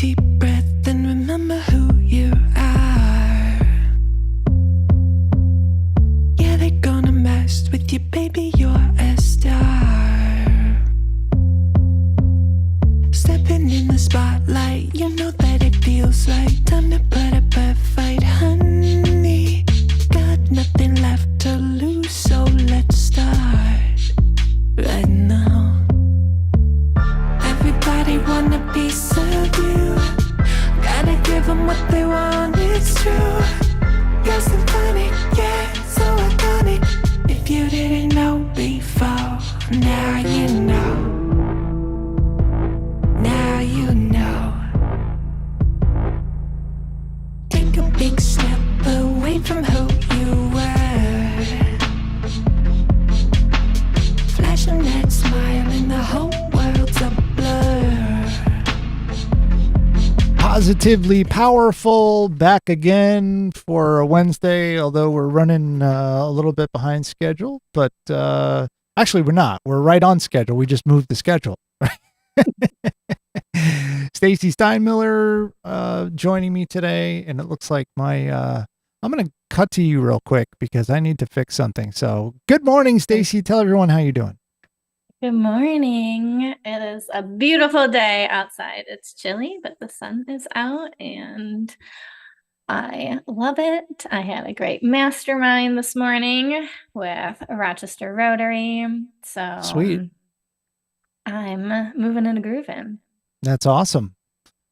deep breath and remember who you are. Yeah, they're gonna mess with you, baby, you're a star. Stepping in the spotlight, you know that it feels like time to put up a fight, honey. Got nothing left to lose, so let's start right now. Everybody want a piece of you. Gotta give them what they want, it's true. You're symphonic, yeah, so iconic. If you didn't know before, now you know. Now you know. Take a big step away from who you were. Flashing that smile and the whole world's a blur. Positively powerful, back again for a Wednesday, although we're running a little bit behind schedule, but actually we're not. We're right on schedule. We just moved the schedule. Stacey Steinmiller joining me today, and it looks like I'm going to cut to you real quick because I need to fix something. So good morning, Stacey. Tell everyone how you're doing. Good morning. It is a beautiful day outside. It's chilly, but the sun is out and I love it. I had a great mastermind this morning with Rochester Rotary. So Sweet. I'm moving and grooving. That's awesome.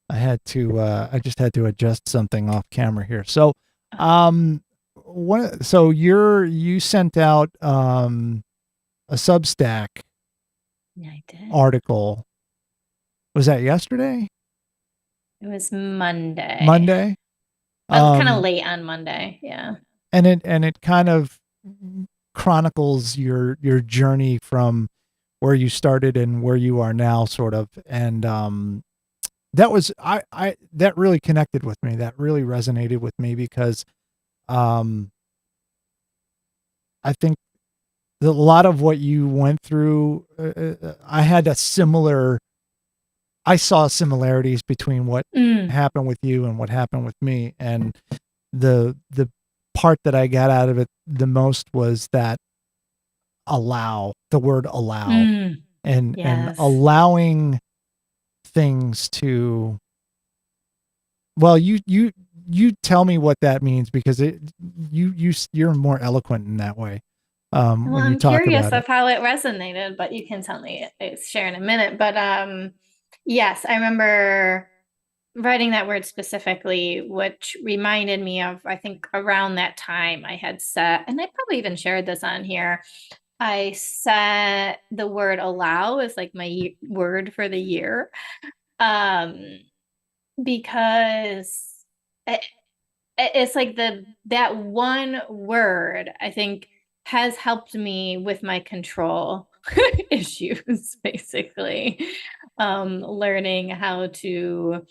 I just had to adjust something off camera here. So, you sent out a Substack I did. article. Was that yesterday? It was Monday. Monday? I was kind of late on Monday, yeah. And it kind of chronicles your journey from where you started and where you are now, sort of. And that was that really connected with me. That really resonated with me because I think a lot of what you went through, I saw similarities between what happened with you and what happened with me. And the part that I got out of it the most was that the word allow, and allowing things to, well, you tell me what that means, because you're more eloquent in that way. Well, when you I'm talk curious about of how it resonated, but you can tell me, share in a minute. But yes, I remember writing that word specifically, which reminded me of, I think around that time I had set, and I probably even shared this on here, I set the word allow as like my word for the year, because it's like that one word, I think, has helped me with my control issues, basically. Learning how to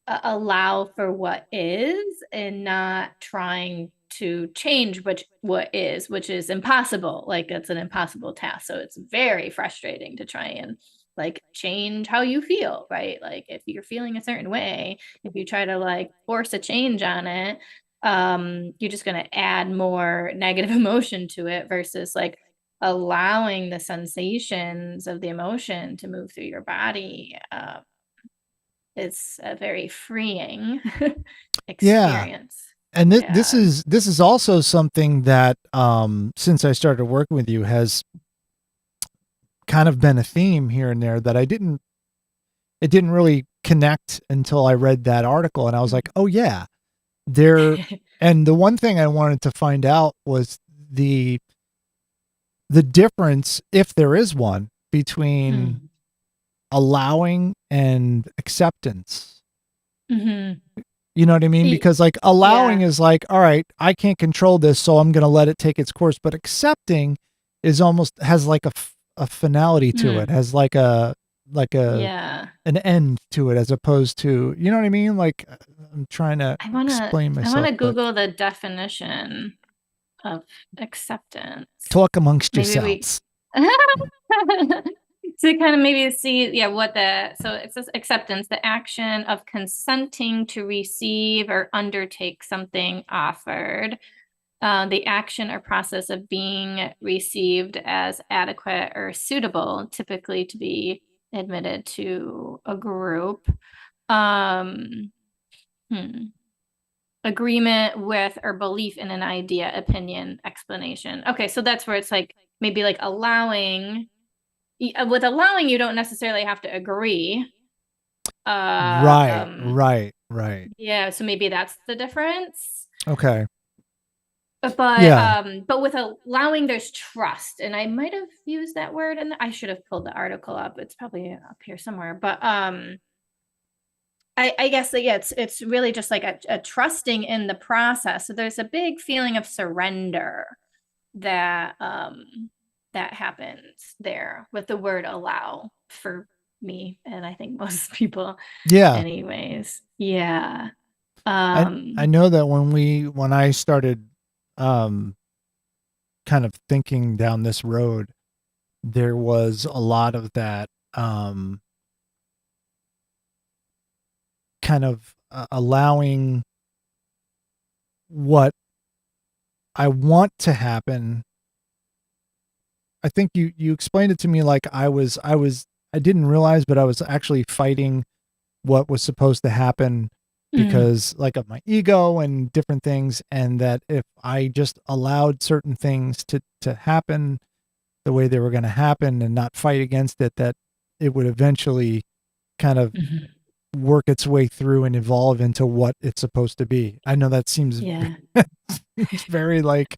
allow for what is and not trying to change what is, which is impossible. Like, it's an impossible task. So it's very frustrating to try and like change how you feel, right? Like, if you're feeling a certain way, if you try to like force a change on it, you're just going to add more negative emotion to it versus like allowing the sensations of the emotion to move through your body. It's a very freeing experience. And this is also something that since I started working with you has kind of been a theme here and there that it didn't really connect until I read that article, and I was like, oh yeah, and the one thing I wanted to find out was the difference, if there is one, between allowing and acceptance. Mm-hmm. You know what I mean? Because like allowing is like, all right, I can't control this, so I'm going to let it take its course. But accepting is almost has like a finality to it, has like an end to it, as opposed to, you know what I mean? Like, I'm trying to explain myself. I want to Google the definition of acceptance. Talk amongst yourselves. to kind of maybe see, so it says acceptance, the action of consenting to receive or undertake something offered, the action or process of being received as adequate or suitable, typically to be admitted to a group. Agreement with or belief in an idea, opinion, explanation. Okay, so that's where it's like maybe like allowing. With allowing, you don't necessarily have to agree. Right. Yeah, so maybe that's the difference. Okay. But with allowing, there's trust, and I might have used that word, and I should have pulled the article up. It's probably up here somewhere. But I guess that, yeah, it's really just like a trusting in the process. So there's a big feeling of surrender that that happens there with the word allow for me, and I think most people. Yeah. Anyways, yeah. I know that when I started kind of thinking down this road, there was a lot of that kind of allowing what I want to happen. I think you explained it to me like I didn't realize, but I was actually fighting what was supposed to happen because like of my ego and different things, and that if I just allowed certain things to happen the way they were going to happen and not fight against it, that it would eventually kind of work its way through and evolve into what it's supposed to be. I know that seems very like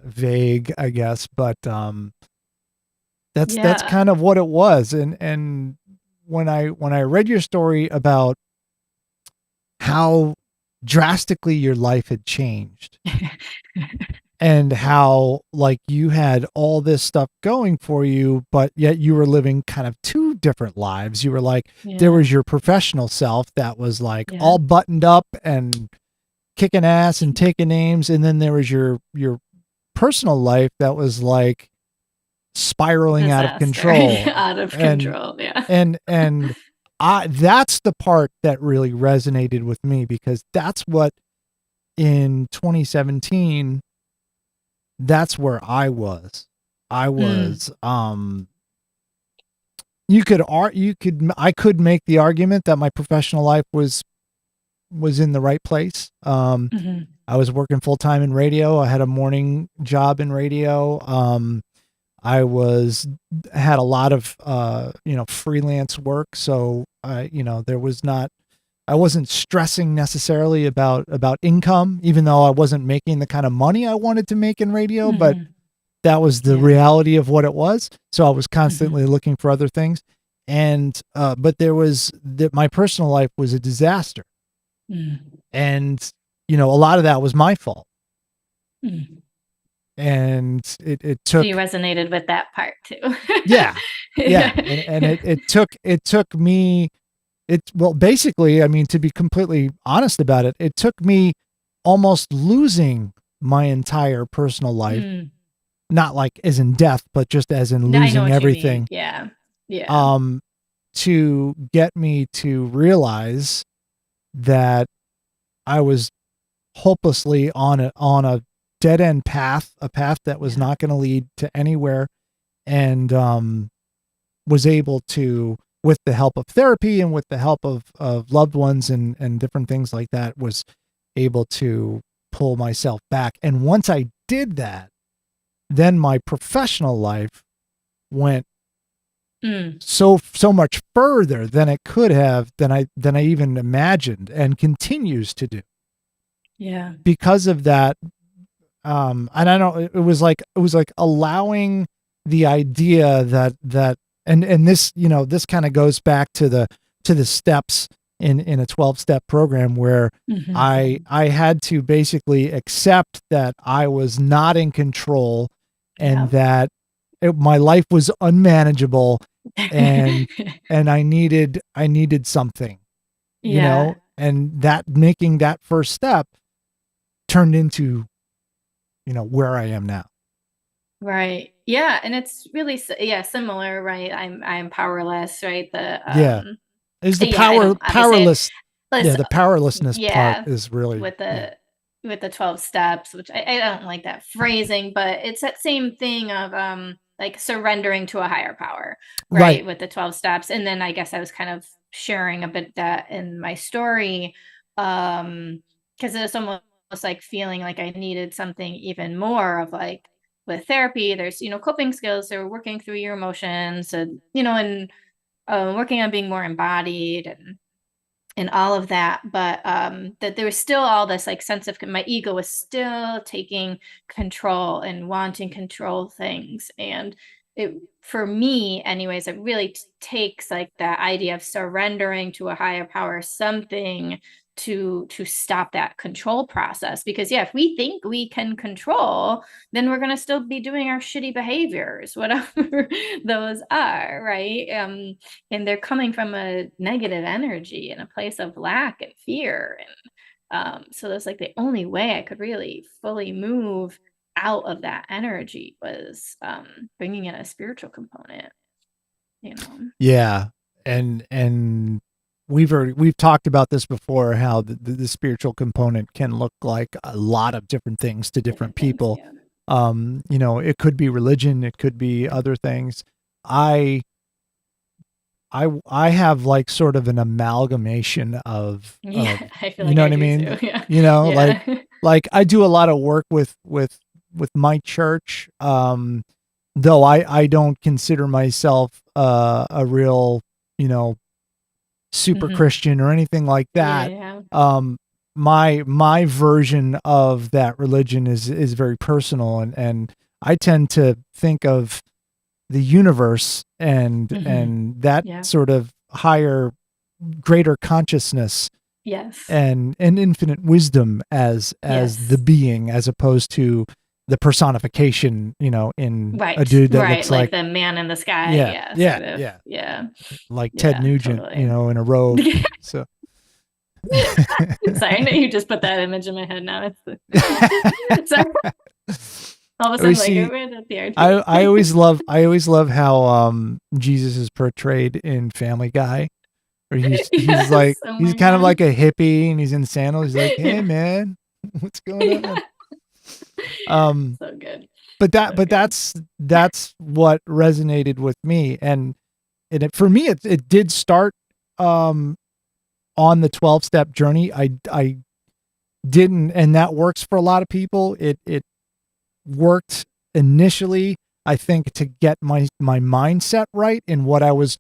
vague, I guess, but that's kind of what it was. And when I read your story about how drastically your life had changed and how like you had all this stuff going for you, but yet you were living kind of two different lives. You were like, there was your professional self that was like all buttoned up and kicking ass and taking names. And then there was your personal life that was like spiraling out of control. Yeah. And that's the part that really resonated with me, because that's what in 2017, that's where I was. I could make the argument that my professional life was in the right place. I was working full time in radio. I had a morning job in radio. I had a lot of freelance work, so I wasn't stressing necessarily about income, even though I wasn't making the kind of money I wanted to make in radio, but that was the reality of what it was. So I was constantly looking for other things. And but there was my personal life was a disaster. And a lot of that was my fault. And it took. So you resonated with that part too. Yeah. And it took me. Basically, I mean, to be completely honest about it, it took me almost losing my entire personal life, not like as in death, but just as in losing everything. Yeah. To get me to realize that I was hopelessly on a dead end path, a path that was not going to lead to anywhere, and was able to, with the help of therapy and with the help of loved ones and different things like that, was able to pull myself back. And once I did that, then my professional life went so much further than it could have, than I even imagined, and continues to do. Yeah. Because of that, and I don't, it was like allowing the idea that and this, this kind of goes back to the steps in a 12-step program where I had to basically accept that I was not in control, and that my life was unmanageable, and I needed something, and that making that first step turned into, where I am now. Right. Yeah, and it's really similar, right? I'm powerless, right? Yeah. Is the Yeah, I don't obviously powerless. Yeah, let's the powerlessness part yeah, is really, with yeah. the 12 steps, which I don't like that phrasing, but it's that same thing of like surrendering to a higher power, Right. right? With the 12 steps. And then I guess I was kind of sharing a bit that in my story. Because it was almost like feeling like I needed something even more of like with therapy, there's, coping skills, or working through your emotions and, and working on being more embodied and all of that, but that there was still all this like sense of my ego was still taking control and wanting control things. And it, for me anyways, it really takes like that idea of surrendering to a higher power, something to stop that control process. Because yeah, if we think we can control, then we're going to still be doing our shitty behaviors, whatever those are, right? And they're coming from a negative energy and a place of lack and fear. And so that's like the only way I could really fully move out of that energy was bringing in a spiritual component, you know. Yeah. And we've talked about this before, how the spiritual component can look like a lot of different things to different Different things, people. yeah. It could be religion, it could be other things. I I have like sort of an amalgamation Yeah, of I feel you like know I what I do mean? too. Yeah. Like Yeah. I do a lot of work with my church. Though I don't consider myself a real, you know, super Hmm. Christian or anything like Yeah, that. yeah. Um my version of that religion is very personal, and I tend to think of the universe Hmm. and that Yeah. sort of higher, greater consciousness Yes. and infinite wisdom as the Yes. being, as opposed to the personification, in a Right. dude that Right. looks Like like, the man in the sky. yeah, Yeah. yeah, Sort of. yeah, Yeah. like Ted Yeah. Nugent, Totally. in a robe. So Sorry, I know you just put that image in my head now. Sorry. All of a we sudden, like, see. over at the I RT. always love how Jesus is portrayed in Family Guy, where Yes. Oh he's my kind of God. like a hippie and he's in sandals. He's like, "Hey Yeah. man, what's going Yeah. on?" Um, So good. So but good. that's what resonated with me, and for me it did start um on the 12-step journey. I didn't, and that works for a lot of people. It worked initially, I think, to get my mindset right in what I was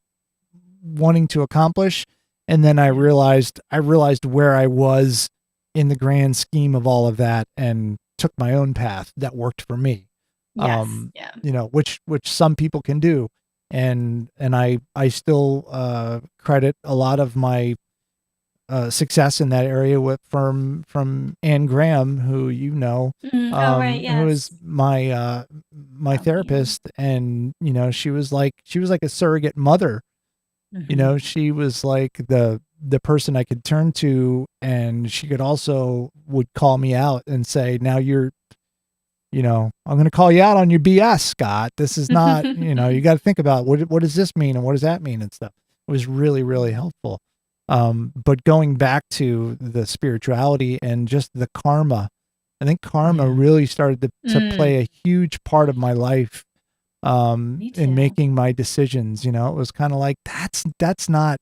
wanting to accomplish, and then Yeah. I realized where I was in the grand scheme of all of that, and took my own path that worked for me. Yes. Yeah. Which some people can do, and I still credit a lot of my success in that area with from Anne Graham, who Oh, right. who is Yes. my Love Ian. therapist, and she was like a surrogate mother. Hmm. She was like the person I could turn to, and she could also would call me out and say, "Now I'm going to call you out on your BS, Scott. This is not, you got to think about what does this mean and what does that mean and stuff." It was really, really helpful. But going back to the spirituality and just the karma, I think karma Yeah. really started to Mm, play a huge part of my life, me in too. making my decisions. It was kind of like, that's not,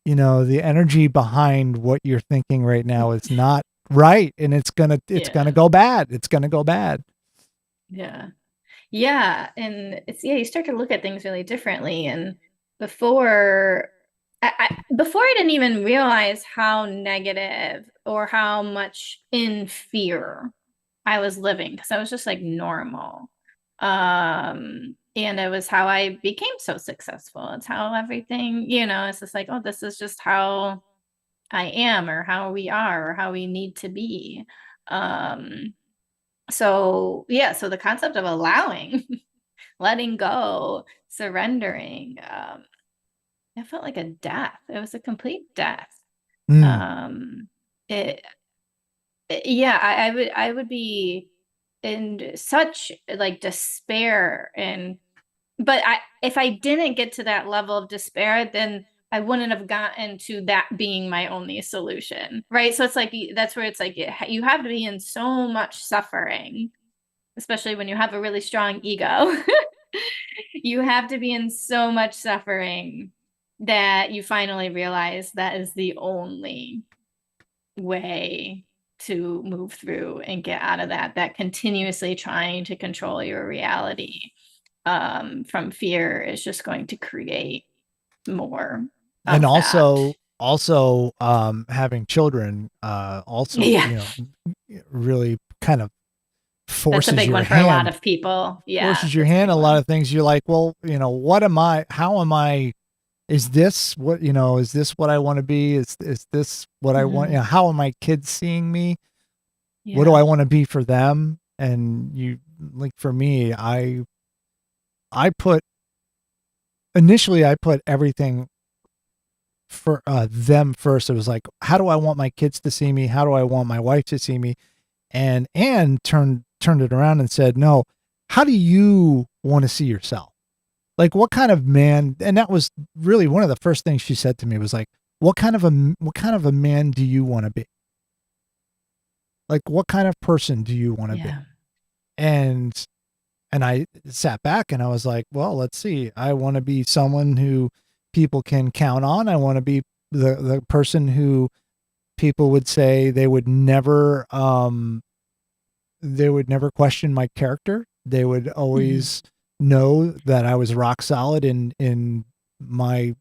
the energy behind what you're thinking right now is not right, and it's gonna Yeah. go bad. It's gonna go bad. Yeah. Yeah. And you start to look at things really differently. And before before I didn't even realize how negative or how much in fear I was living, because I was just like normal. And it was how I became so successful. It's how everything, it's just like, oh, this is just how I am, or how we are, or how we need to be. Um, so yeah, so the concept of allowing, letting go, surrendering, it felt like a death. It was a complete death. Mm. Um, it, yeah, I would be in such like despair. And but if I didn't get to that level of despair, then I wouldn't have gotten to that being my only solution, right? So it's like that's where it's like you have to be in so much suffering, especially when you have a really strong ego. You have to be in so much suffering that you finally realize that is the only way to move through and get out of that continuously trying to control your reality from fear is just going to create more And of that. also having children also, Yeah, you know, really kind of that's a forces big your one for a lot hand of people. Yeah, forces your that's a hand big a lot one. of things. You're like, well, you know, what am I, how am I, is this what, you know, is this what I want to be? Is this what I want? You know, Mm-hmm. how are my kids seeing me? What do Yeah. I want to be for them? And you, like, for me, I put initially I put everything for them first. It was like, how do I want my kids to see me? How do I want my wife to see me? And Anne turned it around and said, no, how do you want to see yourself? Like, what kind of man? And that was really one of the first things she said to me was like, what kind of a man do you want to be? Like, what kind of person do you want to be? Yeah. And I sat back and I was like, well, let's see. I want to be someone who people can count on. I want to be the person who people would say they would never question my character. They would Mm-hmm. always know that I was rock solid in my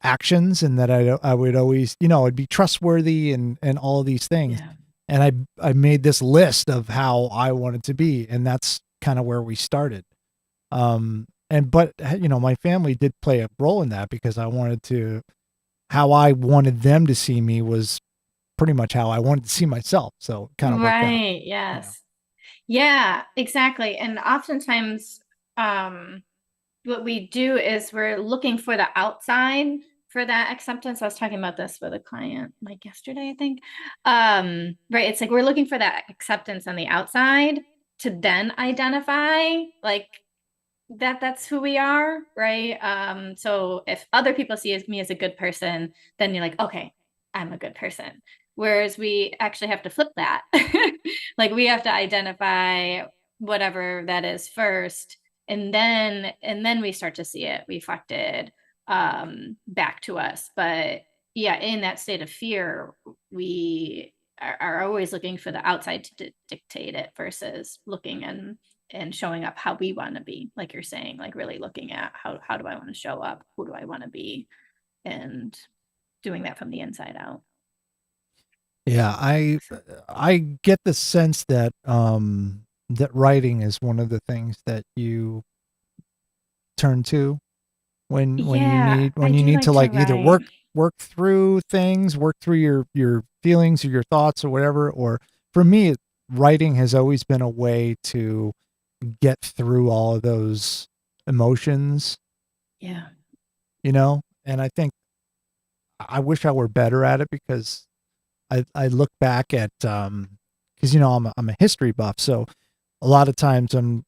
actions, and that I would always, you know, I'd be trustworthy and all of these things. Yeah. And I made this list of how I wanted to be, and that's kind of where we started. And but you know, my family did play a role in that, because I wanted to how I wanted them to see me was pretty much how I wanted to see myself. So it kind of worked out, Right. you know. Yes. Yeah, exactly. And oftentimes, um, what we do is we're looking for the outside for that acceptance. I was talking about this with a client like yesterday, I think. Right. It's like we're looking for that acceptance on the outside to then identify like that's who we are, right? So if other people see me as a good person, then you're like, okay, I'm a good person. Whereas we actually have to flip that. Like we have to identify whatever that is first, and then we start to see it reflected back to us. But yeah, in that state of fear, we are always looking for the outside to dictate it versus looking and showing up how we want to be, like you're saying, like really looking at how do I want to show up, who do I want to be, and doing that from the inside out. Yeah, So, I get the sense that that writing is one of the things that you turn to yeah, I when you do need to like to like either write. work through things, work through your feelings or your thoughts or whatever. Or for me, writing has always been a way to get through all of those emotions, Yeah. you know. And I think I wish I were better at it, because I look back at because you know I'm a history buff, so a lot of times I'm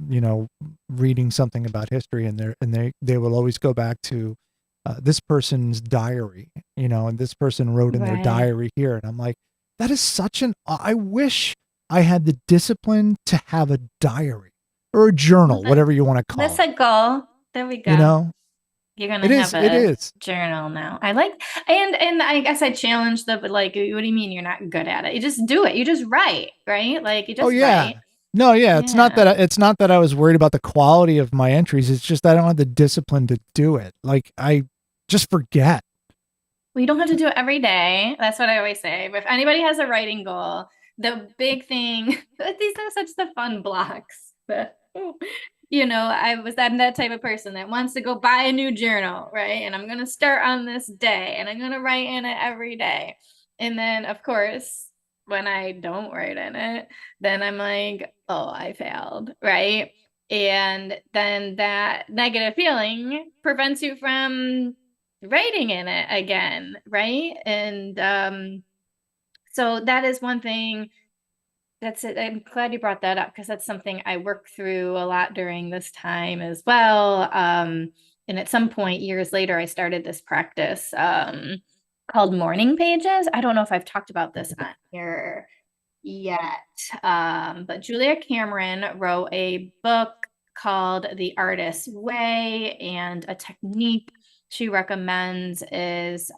you know, reading something about history, and they will always go back to this person's diary, you know, and this person wrote in their Right. diary here, and I'm like, that is such an I wish I had the discipline to have a diary or a Well, journal, whatever you want to that's call it. a goal. There we You go. know, You're gonna have it a is. journal now. I like, and I guess I challenge the, but like, what do you mean you're not good at it? You just do it. You just write, right? Like you Oh just yeah. write. No, yeah, Yeah. it's not that I was worried about the quality of my entries. It's just I don't have the discipline to do it. Like I just forget. Well, you don't have to do it every day. That's what I always say. But if anybody has a writing goal, the big thing, these are such the fun blocks. But, I was that type of person that wants to go buy a new journal, right? And I'm going to start on this day and I'm going to write in it every day. And then, of course, when I don't write in it, then I'm like, oh, I failed, right? And then that negative feeling prevents you from writing in it again, right? And so that is one thing That's it. I'm glad you brought that up because that's something I work through a lot during this time as well. And at some point, years later, I started this practice called morning pages. I don't know if I've talked about this on here yet, but Julia Cameron wrote a book called The Artist's Way, and a technique she recommends is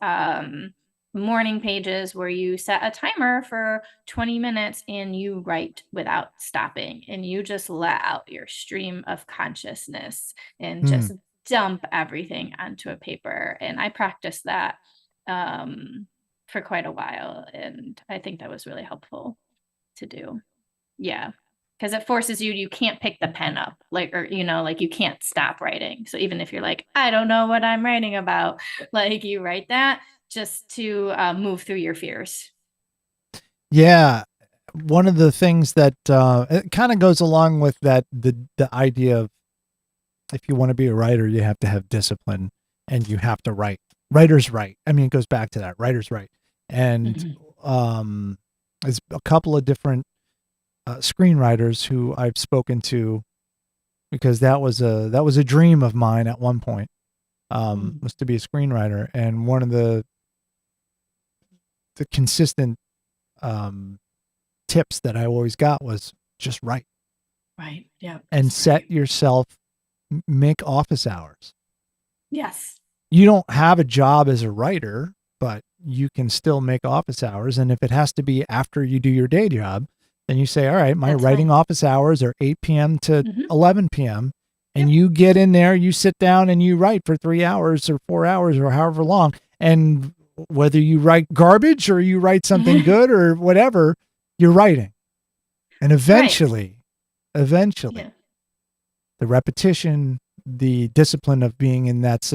morning pages where you set a timer for 20 minutes and you write without stopping, and you just let out your stream of consciousness and just dump everything onto a paper. And I practiced that for quite a while, and I think that was really helpful to do. Yeah, because it forces you can't pick the pen up, like, or like you can't stop writing. So even if you're like, I don't know what I'm writing about, like, you write that just to move through your fears. Yeah, one of the things that it kind of goes along with that, the idea of, if you want to be a writer, you have to have discipline and you have to write. Writers write. I mean, it goes back to that. Writers write. And there's a couple of different screenwriters who I've spoken to, because that was a dream of mine at one point, was to be a screenwriter. And one of the consistent tips that I always got was just write. Right. Yeah. And set yourself, make office hours. Yes. You don't have a job as a writer, but you can still make office hours. And if it has to be after you do your day job, then you say, all right, my writing office hours are 8 p.m. to 11 p.m. And you get in there, you sit down and you write for 3 hours or 4 hours or however long. And whether you write garbage or you write something good or whatever, you're writing. And eventually, the repetition, the discipline of being in that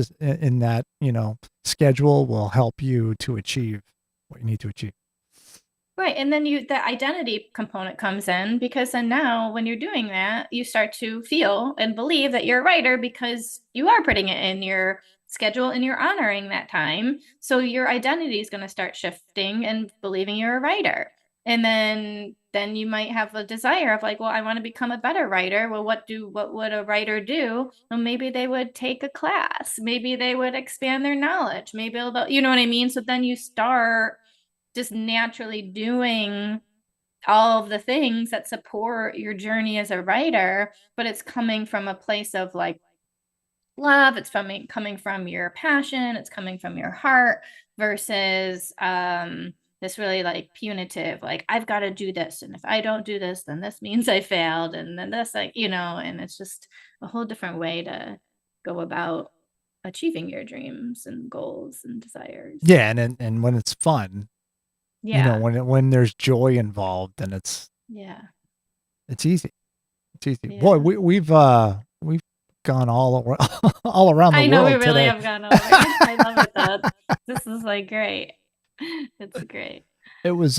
schedule will help you to achieve what you need to achieve. Right. And then the identity component comes in, because then now when you're doing that, you start to feel and believe that you're a writer because you are putting it in your schedule and you're honoring that time. So your identity is going to start shifting and believing you're a writer. And then you might have a desire of like, well, I want to become a better writer. Well, what would a writer do? Well, maybe they would take a class. Maybe they would expand their knowledge. Maybe about, you know what I mean? So then you start just naturally doing all of the things that support your journey as a writer, but it's coming from a place of like love. It's coming from your passion. It's coming from your heart versus this really like punitive, like I've got to do this, and if I don't do this, then this means I failed, and then this, like, and it's just a whole different way to go about achieving your dreams and goals and desires. Yeah, and when it's fun, yeah, when there's joy involved, then it's easy. It's easy. Yeah. Boy, we've gone all around the world. I know we really today. Have gone over. I love it though. This is like great. It's great. It was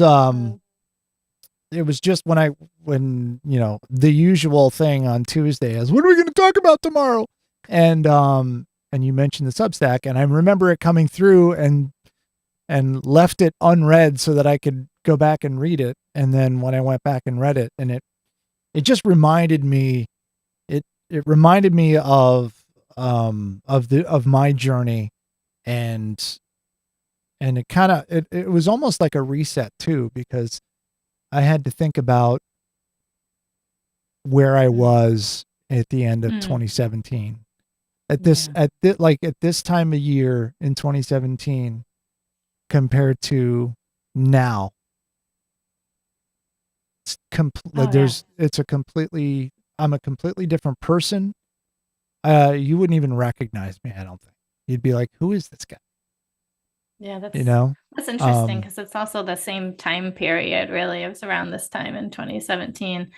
just when the usual thing on Tuesday is, what are we going to talk about tomorrow? And you mentioned the Substack, and I remember it coming through and left it unread so that I could go back and read it. And then when I went back and read it, and it just reminded me, it reminded me of my journey, and it kind of, it was almost like a reset too, because I had to think about where I was at the end of 2017. At this time of year in 2017 compared to now. I'm a completely different person. You wouldn't even recognize me, I don't think. You'd be like, who is this guy? Yeah, that's interesting, because it's also the same time period, really. It was around this time in 2017,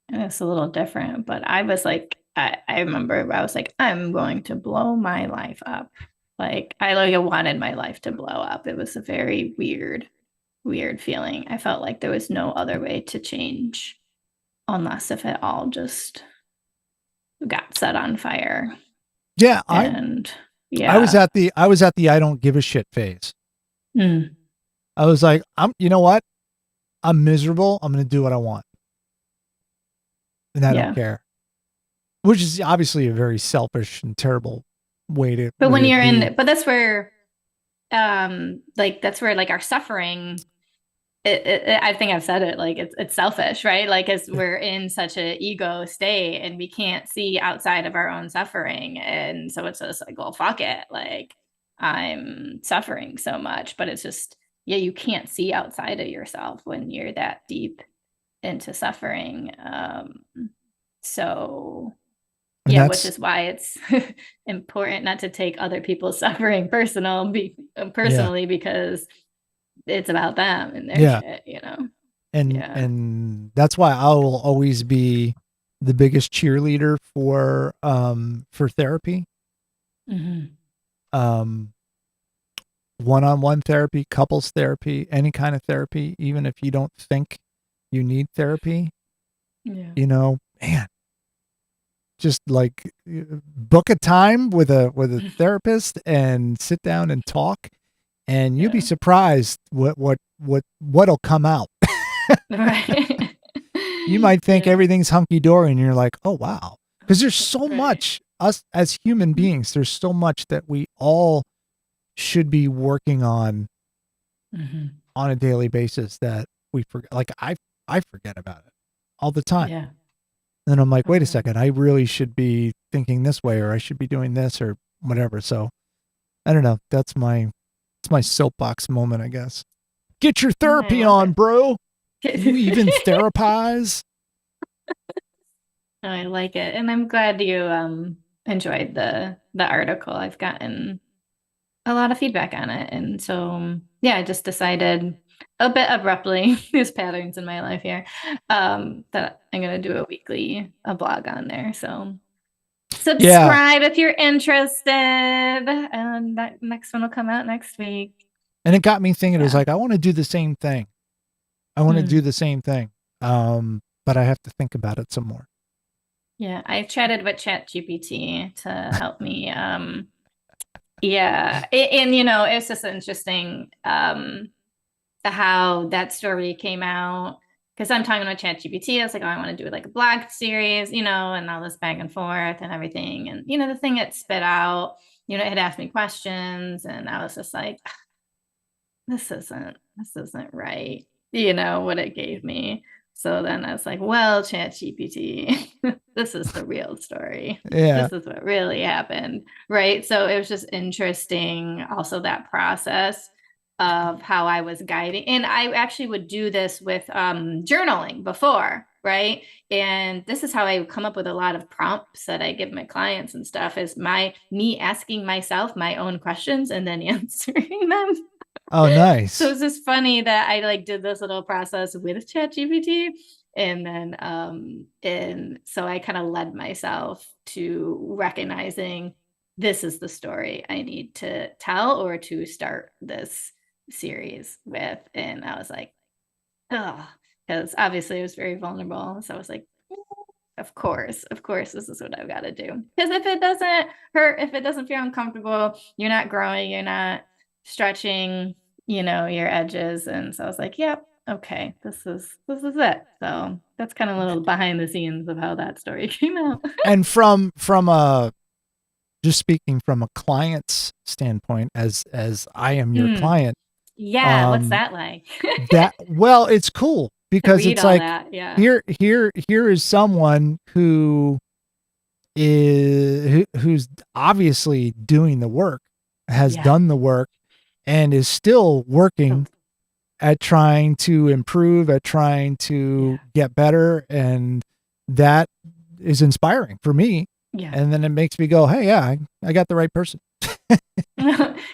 and it's a little different. But I was like, I remember I was like, I'm going to blow my life up. Like, I wanted my life to blow up. It was a very weird feeling. I felt like there was no other way to change unless if it all just got set on fire. Yeah, I was at the I don't give a shit phase. I was like, you know what? I'm miserable. I'm going to do what I want. and I don't Yeah. care, which is obviously a very selfish and terrible But way when to you're be. in, but that's where, like, that's where like our suffering, I think I've said it, like it's selfish, right? Like, as we're in such an ego state and we can't see outside of our own suffering. And so it's just like, well, fuck it. Like, I'm suffering so much, but it's just, yeah, you can't see outside of yourself when you're that deep into suffering. So And yeah, which that's is why it's important not to take other people's suffering yeah, personally, because it's about them and their yeah, shit, you know? Yeah. and that's why I will always be the biggest cheerleader for therapy, Hmm. um one-on-one therapy, couples therapy, any kind of therapy, even if you don't think you need therapy, Yeah. man, just like book a time with a therapist and sit down and talk, and you'll be Yeah. surprised what'll come out. Right. You might think Yeah. everything's hunky dory, and you're like, oh wow, because there's so Right. much, us as human beings. There's so much that we all should be working Hmm. on a daily basis that we forget. Like I forget about it all the time. Yeah. And I'm like, Oh, wait a yeah. second, I really should be thinking this way, or I should be doing this, or whatever. So I don't know. It's my soapbox moment, I guess. Get your I therapy love on, it. bro. You even therapize. I like it. And I'm glad you enjoyed the article. I've gotten a lot of feedback on it. And so, yeah, I just decided a bit abruptly, there's patterns in my life here, that I'm going to do a blog on there. So Yeah. subscribe if you're interested. And that next one will come out next week. And it got me thinking, it was Yeah. like, I want to do the same thing. I want to do Hmm. the same thing. But I have to think about it some more. Yeah. I chatted with ChatGPT to help me. Yeah. And, it's just interesting. How that story came out, because I'm talking about ChatGPT. I was like, oh, I want to do like a blog series, and all this back and forth and everything. And the thing it spit out, it had asked me questions, and I was just like, this isn't right, what it gave me. So then I was like, well, ChatGPT, this is the real story. Yeah. This is what really happened. Right. So it was just interesting, also that process of how I was guiding. And I actually would do this with journaling before. Right. And this is how I would come up with a lot of prompts that I give my clients and stuff, is me asking myself my own questions and then answering them. Oh, So nice. it's just funny that I like did this little process with ChatGPT, and then and so I kind of led myself to recognizing this is the story I need to tell or to start this series with. And I was like, oh, because obviously it was very vulnerable. So I was like, of course, this is what I've got to do. Because if it doesn't hurt, if it doesn't feel uncomfortable, you're not growing, you're not stretching, your edges. And so I was like, yep, okay, this is it. So that's kind of a little behind the scenes of how that story came out. And from a just speaking from a client's standpoint, as I am your Hmm. client, Yeah, what's um that like? that well, it's cool To because read it's all like that. Yeah. here is someone who's obviously doing the work, has Yeah. done the work, and is still So, working at trying to improve, at trying to yeah. get better, and that is inspiring for me. Yeah. And then it makes me go, hey, yeah, I got the right person.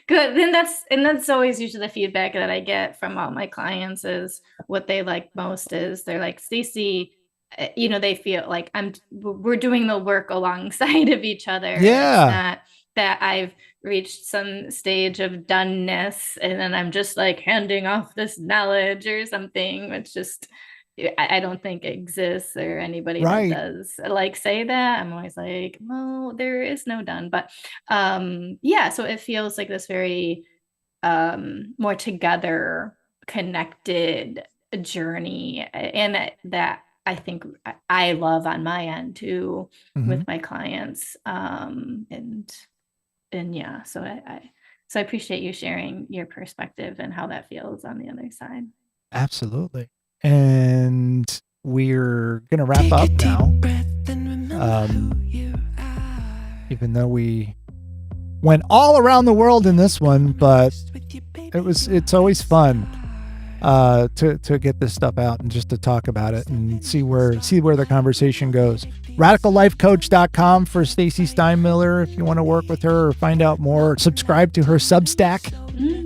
Good. That's always usually the feedback that I get from all my clients, is what they like most is they're like, Stacey, they feel like we're doing the work alongside of each other. It's Yeah, not that I've reached some stage of doneness and then I'm just like handing off this knowledge or something. It's just, I don't think exists, or anybody that right. does like say that. I'm always like, well, there is no done. But yeah, so it feels like this very more together, connected journey, and that I think I love on my end too Mhm. with my clients. And yeah, so I appreciate you sharing your perspective and how that feels on the other side. Absolutely. And we're going to wrap Take a up deep now, breath and remember who you are. even though we went all around the world in this one, but it's always fun to get this stuff out and just to talk about it and see where the conversation goes. RadicalLifeCoach.com for Stacey Steinmiller if you want to work with her or find out more. Subscribe to her Substack.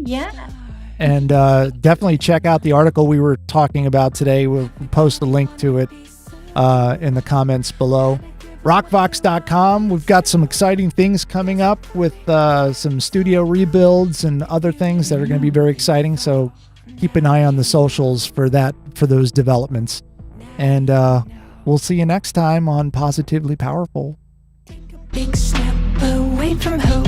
Yeah. And definitely check out the article we were talking about today. We'll post a link to it in the comments below. Rockvox.com. We've got some exciting things coming up with some studio rebuilds and other things that are going to be very exciting. So keep an eye on the socials for those developments. And we'll see you next time on Positively Powerful. Big step away from home.